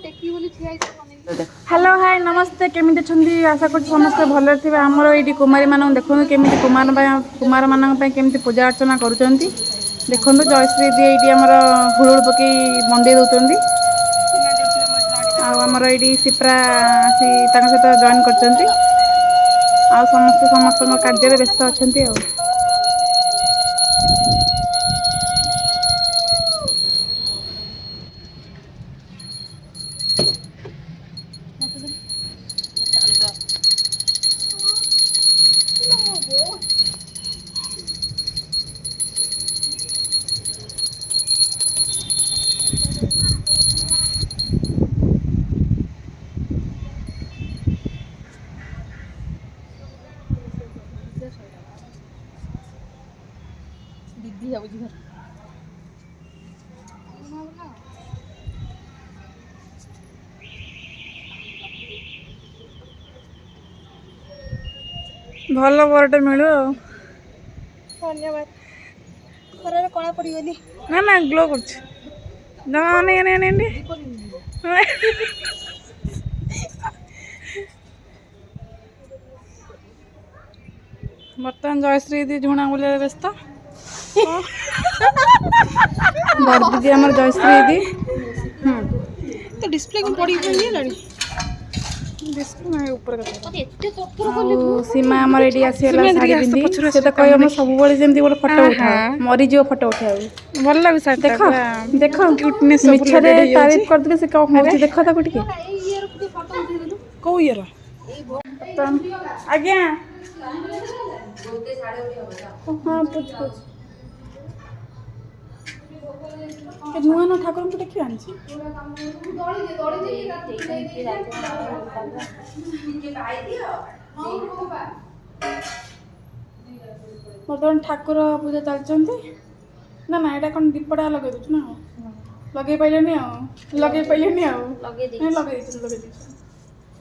Hello hi नमस्ते केमी अच्छी आशा कर समस्ते भले थे आमर ये कुमारी मान देखो केमी कुमार मान केमी पूजा अर्चना करुँच देखो जयश्री दी ये आमर हुड़ पकई बंदे दौरान आमर ये सिप्रा आसी सहित जॉइन कर समस्त कार्य व्यस्त अच्छा। दीदी जाऊँ घर भल बरटे मिलू धन्यवाद खरार कणा पड़गली ना ना ग्लो कर बर्तमान जयश्री दी झुणा बुले व्यस्त बड़ दीदी आम जयश्री दी तो डिस्प्ले को पड़ी सीमा आमर ये आसीगला शाढ़ी पिंधि से तो कह सब जमी गोटे फटो उठा मरीज फटो उठा भल लगे सर देख देख मिछरे तारीफ करदे से कौन हो देख ताको टिके कौ इयर आज्ञा हाँ पूछ पूछ नुआ न ठाकुर को देखिए आनी बर्तमान ठाकुर पूजा चलती ना ना यहाँ कौन दीपटा लगे दूँ ना लगे पारे लगे पारे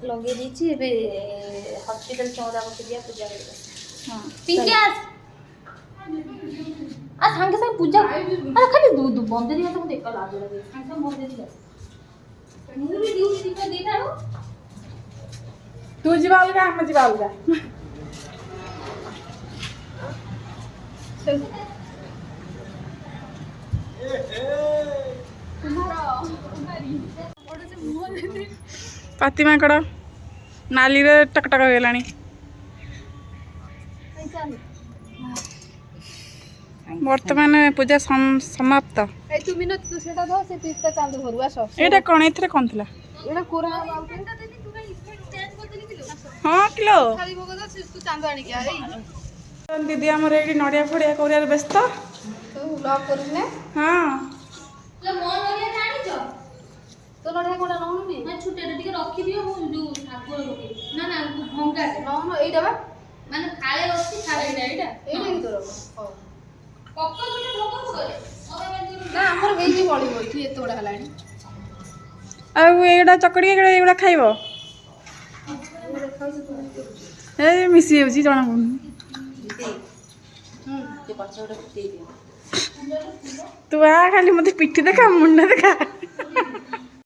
लगे दीची एबे हॉस्पिटल चौदा को दिया पूजा करबा हां पिंकियास आ संगे संगे पूजा अरे खाली दूध बंद दिया तो देख लाज लगे संगे संगे बंद दिया मुझे भी ड्यूटी दिखा देता हो तू जीवा अलगा हम जीवा अलगा चल पातिमा कड़ नाली रे टकटक गलानी वर्तमान पूजा समाप्त एटा कौन एथरे कौन थिला हाँ किलो दीदी आमर ये नड़िया फड़िया कर व्यस्त हाँ तो लड़ाई कोडा नहुनी ना छुटे टिके रखि दियो मु जो ठाकुर लोके ना ना भंगा नहुनो एइडा बा माने खाले अछि खाले एइडा एइडा की तोर हो पक्का बिना भोग करे ना हमर हेई जी बळी होई तू एते बडा हलाणी आ एइडा चकड़ी एइडा खाइबो ए मिसी होची जणा कोन ते पछोडा फुटै दियो तू आ खाली मते पिठी देखा मुंडा देखा